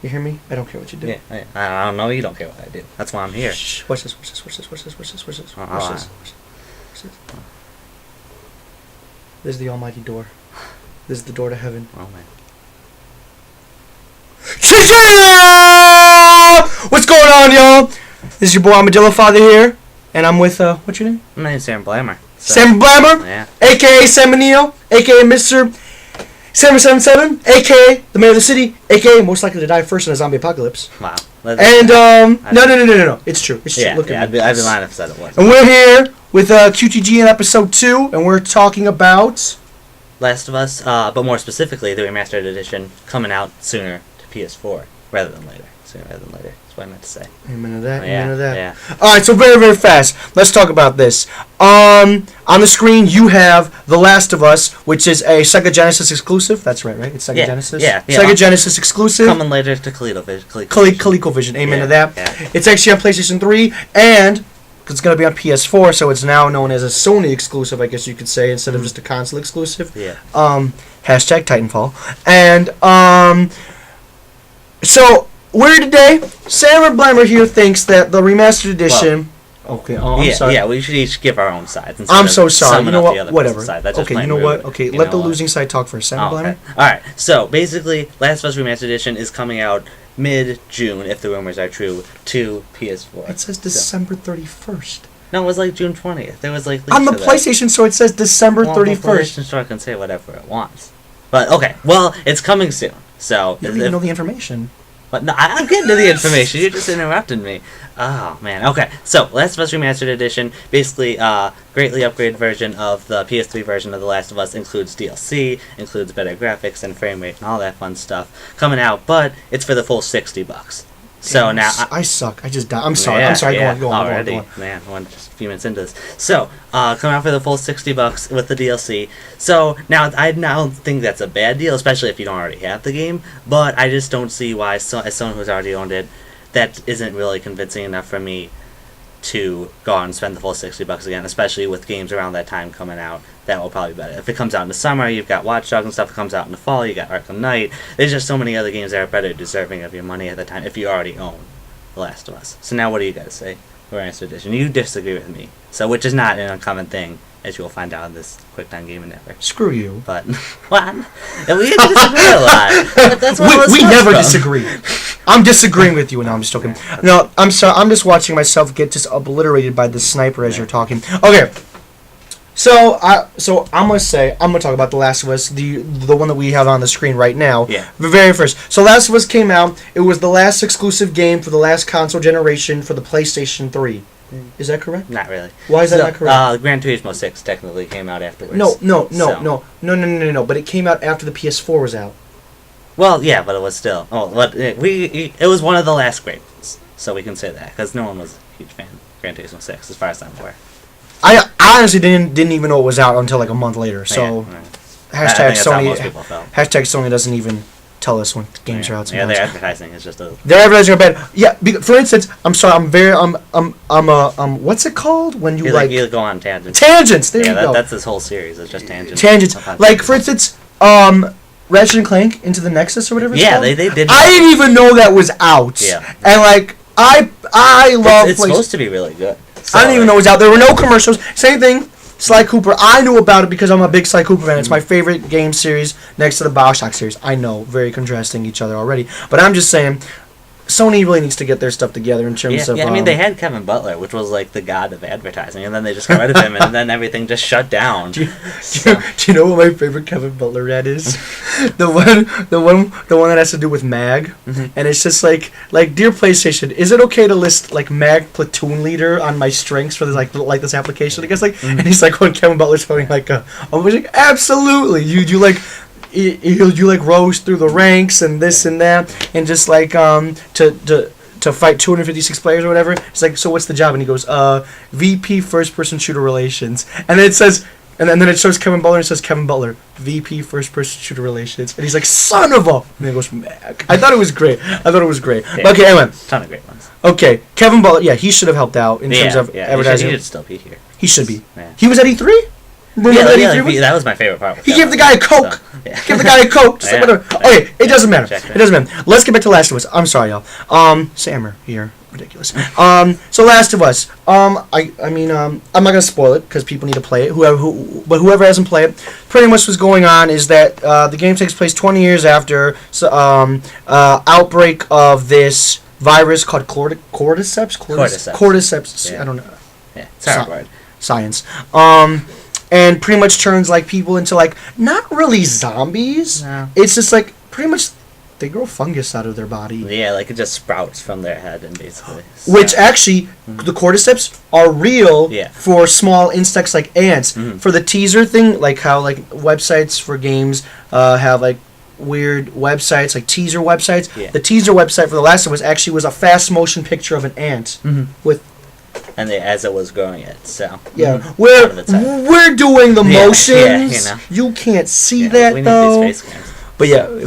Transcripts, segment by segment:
You hear me? I don't care what you do. Yeah, I don't know. You don't care what I do. That's why I'm here. Shh. Watch this. Watch this. Watch this. Watch this. Watch this. Watch this. Watch this. Watch this. This is the almighty door. This is the door to heaven. Oh man. What's going on, y'all? This is your boy Armadillo Father here, and I'm with what's your name? My name's Sam Blammer. Sam Blammer, Yeah. aka Sam Benito, aka Mr. 777, aka the mayor of the city, aka most likely to die first in a zombie apocalypse. Wow. And no, it's true. It's true. Yeah, Look at I'd me. be lying if I said it wasn't. And we're here with QTGN episode 2, and we're talking about Last of Us, but more specifically, the remastered edition coming out sooner to PS4 rather than later. Sooner rather than later. That's what I meant to say. Amen to that. Oh, yeah, Amen to that. yeah. All right, so very, very fast. Let's talk about this. On the screen, you have The Last of Us, which is a Sega Genesis exclusive. That's right? It's Sega Genesis? Yeah. Sega Genesis exclusive. Coming later to ColecoVision. ColecoVision. Amen to that. Yeah. It's actually on PlayStation 3, and it's going to be on PS4, so it's now known as a Sony exclusive, I guess you could say, instead of just a console exclusive. Yeah. Hashtag Titanfall. And, so, we're today. Sam Blammer here thinks that the remastered edition... Okay, I'm sorry. Yeah, we should each give our own sides. I'm so sorry. You know what? Whatever. That's okay, you know what? Okay, let the losing side talk first. Sam Blammer? Okay. Alright, so basically, Last of Us Remastered Edition is coming out mid-June, if the rumors are true, to PS4. It says December 31st. No, it was like June 20th. There was like on the PlayStation Store, it says December 31st. The PlayStation Store can say whatever it wants. But, okay, well, it's coming soon. So you don't even know the information. But no, I'm getting to the information. You just interrupted me. Oh, man. Okay, so Last of Us Remastered Edition, basically greatly upgraded version of the PS3 version of The Last of Us, includes DLC, includes better graphics and frame rate and all that fun stuff coming out, but it's for the full $60. So Damn, now I suck. I just died. I'm sorry. Yeah, I'm sorry. yeah, Go on. Man, we're just a few minutes into this. So, coming out for the full $60 with the DLC. So now I now think that's a bad deal, especially if you don't already have the game. But I just don't see why, as someone who's already owned it, that isn't really convincing enough for me to go out and spend the full $60 again, especially with games around that time coming out. That will probably be better. If it comes out in the summer, you've got Watch Dogs and stuff. It comes out in the fall, you got Arkham Knight. There's just so many other games that are better deserving of your money at the time if you already own The Last of Us. So now what do you guys say? Remastered Edition. You disagree with me. So, which is not an uncommon thing, as you will find out in this Quick Time Game Endeavor. Screw you. But, what? We disagree a lot. That's we never disagree. I'm disagreeing with you, and now I'm just talking. No, I'm sorry. I'm just watching myself get just obliterated by the sniper as you're talking. Okay. So I'm gonna talk about The Last of Us, the one that we have on the screen right now. Yeah. The very first. So Last of Us came out. It was the last exclusive game for the last console generation for the PlayStation 3. Is that correct? Not really. Why is that not correct? Gran Turismo 6 technically came out afterwards. No. But it came out after the PS4 was out. Well, yeah, but it was still. It was one of the last great ones, so we can say that because no one was a huge fan of Gran Turismo 6, as far as I'm aware. I honestly didn't even know it was out until like a month later. So hashtag Sony. Most people felt. Hashtag Sony doesn't even tell us when games are out. Yeah, their advertising is just a. Their advertising are bad. Yeah, for instance, I'm sorry. What's it called when you like? You go on tangents. Tangents. There you go. That's this whole series. It's just tangents. Tangents. Like for instance, Ratchet and Clank Into the Nexus or whatever. Yeah, they did. I didn't even know that was out. Yeah. And like I love. It's supposed to be really good. So, I didn't even know it was out. There were no commercials. Same thing. Sly Cooper. I knew about it because I'm a big Sly Cooper fan. It's my favorite game series next to the BioShock series. I know, very contrasting each other already. But I'm just saying, Sony really needs to get their stuff together in terms of... Yeah, I mean, they had Kevin Butler, which was like the god of advertising, and then they just got rid of him, and then everything just shut down. Do you know what my favorite Kevin Butler ad is? the one that has to do with Mag, and it's just like, dear PlayStation, is it okay to list like Mag platoon leader on my strengths for this like this application? I guess and he's like when Kevin Butler's going like, absolutely, you like. You like rose through the ranks and this and that, and just like to fight 256 players or whatever. It's like, so what's the job? And he goes, VP first person shooter relations, and then it says, and then it shows Kevin Butler and it says Kevin Butler VP first person shooter relations, and he's like, son of a, and then it goes Mac. I thought it was great. Yeah. Okay, anyway, ton of great ones. Okay, Kevin Butler, yeah, he should have helped out in terms of advertising. He should still be here. He should be. Yeah. He was at E3. That was my favorite part. He gave the guy a Coke. Give the guy a Coke. Just like whatever. Okay, it doesn't matter. Exactly. It doesn't matter. Let's get back to Last of Us. I'm sorry, y'all. Sammer here. Ridiculous. So Last of Us. I'm not gonna spoil it because people need to play it. Whoever hasn't played it, pretty much what's going on is that the game takes place 20 years after outbreak of this virus called cordyceps. Cordyceps. Yeah. I don't know. Yeah, it's a hard word. Science. And pretty much turns like people into like not really zombies. No. It's just like pretty much they grow fungus out of their body. Yeah, like it just sprouts from their head and basically. Which actually, the cordyceps are real for small insects like ants. For the teaser thing, like how like websites for games have like weird websites, like teaser websites. Yeah. The teaser website for The Last of Us actually was a fast motion picture of an ant with. And as it was growing it, so we're doing the motions. Yeah, you can't see that we though. need these face cams. But yeah,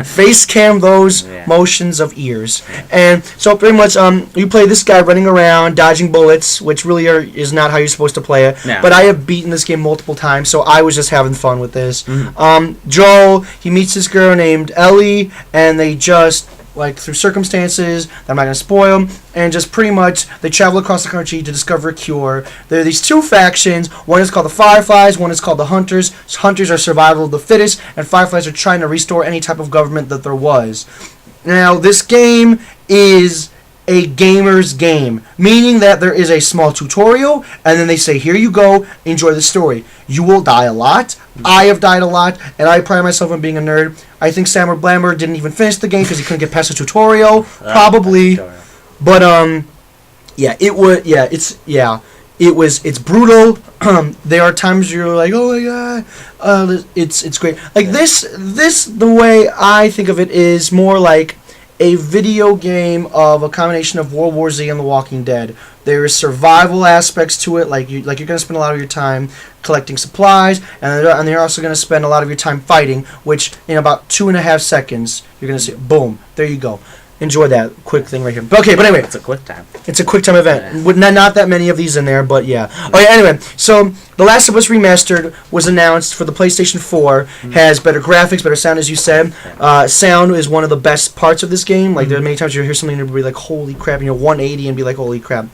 face cam those motions of ears. And so pretty much you play this guy running around, dodging bullets, which really is not how you're supposed to play it. No. But I have beaten this game multiple times, so I was just having fun with this. Joel, he meets this girl named Ellie, and they just, like, through circumstances that I'm not going to spoil, and just pretty much they travel across the country to discover a cure. There are these two factions. One is called the Fireflies, one is called the Hunters. Hunters are survival of the fittest, and Fireflies are trying to restore any type of government that there was. Now, this game is a gamer's game, meaning that there is a small tutorial, and then they say, here you go, enjoy the story. You will die a lot. I have died a lot, and I pride myself on being a nerd. I think Sammer Blammer didn't even finish the game because he couldn't get past the tutorial, probably. But it's brutal. There are times you're like, oh my god, it's great. Like this, the way I think of it is more like a video game of a combination of World War Z and The Walking Dead. There is survival aspects to it, like you're going to spend a lot of your time collecting supplies, and you're also going to spend a lot of your time fighting, which in about 2.5 seconds, you're going to see, boom, there you go. Enjoy that quick thing right here. Okay, but anyway. It's a quick time. It's a quick time event. With not that many of these in there, but yeah. Okay, anyway, so The Last of Us Remastered was announced for the PlayStation 4. Has better graphics, better sound, as you said. Sound is one of the best parts of this game. Like, there are many times you'll hear something and be like, holy crap, 180 and be like, holy crap.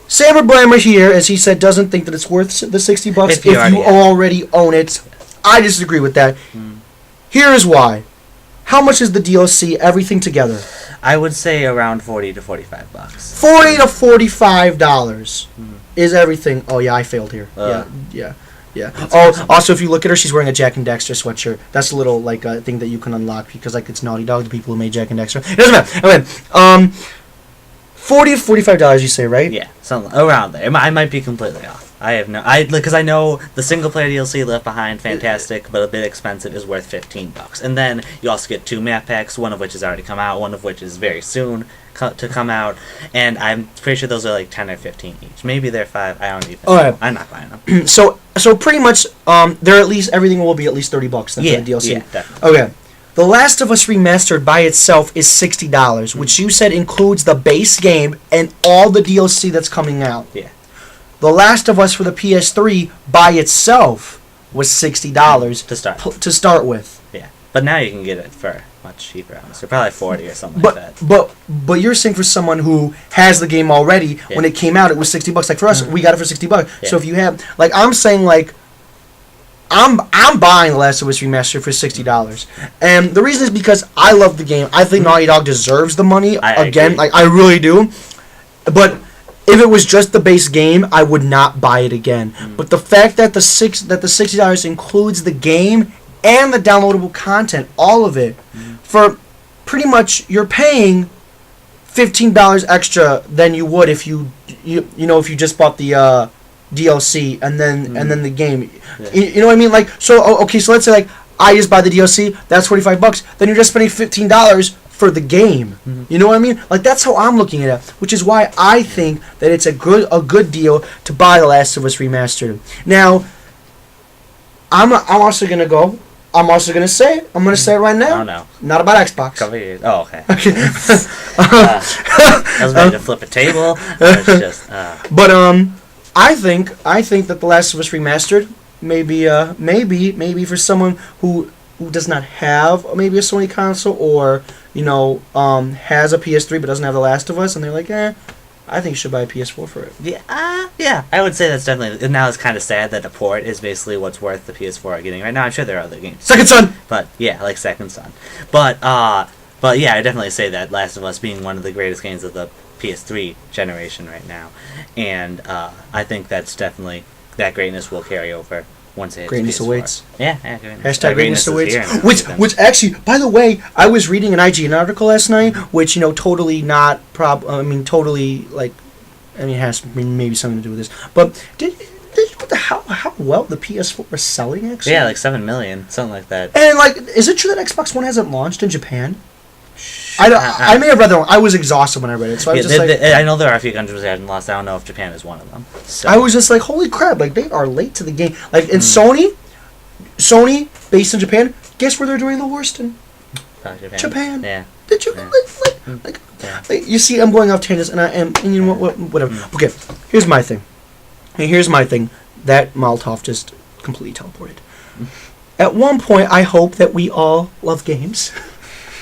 Sammer Blammer here, as he said, doesn't think that it's worth the $60 if you already own it. I disagree with that. Here is why. How much is the DLC, everything together? I would say around $40 to $45. $40 to $45 is everything. Oh yeah, I failed here. Yeah. Oh, also, if you look at her, she's wearing a Jack and Dexter sweatshirt. That's a little like thing that you can unlock because like it's Naughty Dog, the people who made Jack and Dexter. It doesn't matter. Okay. $40 to $45, you say, right? Yeah, something around there. I might be completely off. Because I know the single player DLC Left Behind, fantastic, but a bit expensive, is worth $15. And then you also get 2 map packs, one of which has already come out, one of which is very soon to come out, and I'm pretty sure those are like 10 or 15 each. Maybe they're 5. I don't even know. I'm not buying them. So pretty much, everything will be at least $30 then for the DLC. Yeah, definitely. Okay. The Last of Us Remastered by itself is $60, which you said includes the base game and all the DLC that's coming out. Yeah. The Last of Us for the PS3 by itself was $60 to start with. Yeah, but now you can get it for much cheaper. Honestly, probably $40 or something like that. But you're saying for someone who has the game already, when it came out, it was $60. Like for us, we got it for $60. Yeah. So if you have, like, I'm saying, like, I'm buying The Last of Us Remastered for $60, and the reason is because I love the game. I think Naughty Dog deserves the money. I really do, but. If it was just the base game, I would not buy it again. But the fact that the $60 includes the game and the downloadable content, all of it, for pretty much you're paying $15 extra than you would if you just bought the DLC and then the game. Yeah. You know what I mean? Like so let's say like I just buy the DLC, that's $45. Then you're just spending $15 for the game. You know what I mean? Like that's how I'm looking at it, which is why I think that it's a good deal to buy The Last of Us Remastered. Now, I'm also gonna say it right now. Oh no. Not about Xbox. Couple years. Oh, okay. I was ready to flip a table. But I think that The Last of Us Remastered maybe for someone who does not have maybe a Sony console, or has a PS3 but doesn't have The Last of Us, and they're like, I think you should buy a PS4 for it. Yeah, I would say that's definitely. Now it's kind of sad that the port is basically what's worth the PS4 are getting right now. I'm sure there are other games. Second Son. But yeah, like Second Son. But yeah, I definitely say that Last of Us being one of the greatest games of the PS3 generation right now, and I think that's definitely that greatness will carry over once it hits Greatness PS4. awaits. Yeah, Hashtag greatness awaits. Here, Which actually, by the way, I was reading an IGN article last night, which totally not totally like, it has maybe something to do with this. But did how well the PS4 was selling actually? Yeah, like 7 million, something like that. And like, is it true that Xbox One hasn't launched in Japan? I may have read that wrong. I was exhausted when I read it, so I was just I know there are a few countries that haven't lost. I don't know if Japan is one of them. So. I was just like, holy crap! Like, they are late to the game. Like, and Sony, based in Japan. Guess where they're doing the worst in? Japan. Yeah. Did you like? You see, I'm going off tangents, and you know what? Whatever. Okay, here's my thing. That Molotov just completely teleported. At one point, I hope that we all love games.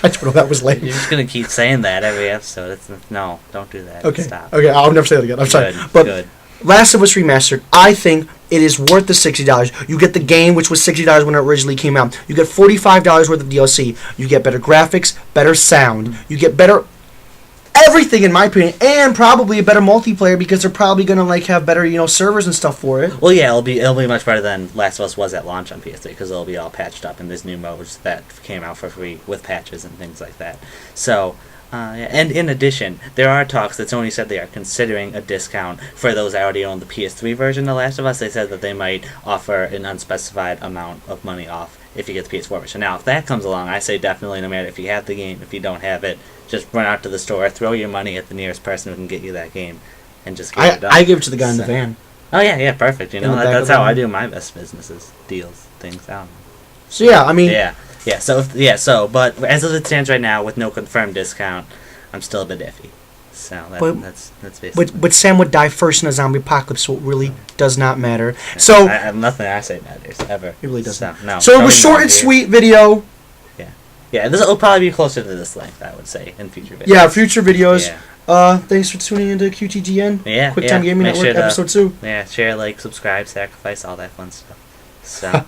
I don't know, that was lame. You're just gonna keep saying that every episode. No, don't do that. Okay. Stop. Okay, I'll never say that again. I'm sorry. But good. Last of Us Remastered, I think it is worth the $60. You get the game, which was $60 when it originally came out. You get $45 worth of DLC. You get better graphics, better sound. You get better everything, in my opinion, and probably a better multiplayer, because they're probably gonna have better servers and stuff for it. Well, yeah, it'll be much better than Last of Us was at launch on PS3, because it'll be all patched up in these new modes that came out for free with patches and things like that. So, and in addition, there are talks that Sony said they are considering a discount for those that already own the PS3 version of Last of Us. They said that they might offer an unspecified amount of money off if you get the PS4 version. Now, if that comes along, I say definitely, no matter if you have the game, if you don't have it, just run out to the store, throw your money at the nearest person who can get you that game, and just get it done. I give it to the guy in the van. Oh yeah, perfect. That's how I do my best businesses, deals, things out. So yeah, I mean. But as it stands right now, with no confirmed discount, I'm still a bit iffy. So that's basically. But Sam would die first in a zombie apocalypse, so it really does not matter. So nothing I say matters ever. It really doesn't. So it was short and sweet video. Yeah, this will probably be closer to this length, I would say, in future videos. Yeah, future videos. Yeah. Thanks for tuning into QTGN. Yeah, QuickTime Gaming Network, episode 2. Yeah, share, subscribe, sacrifice, all that fun stuff. So.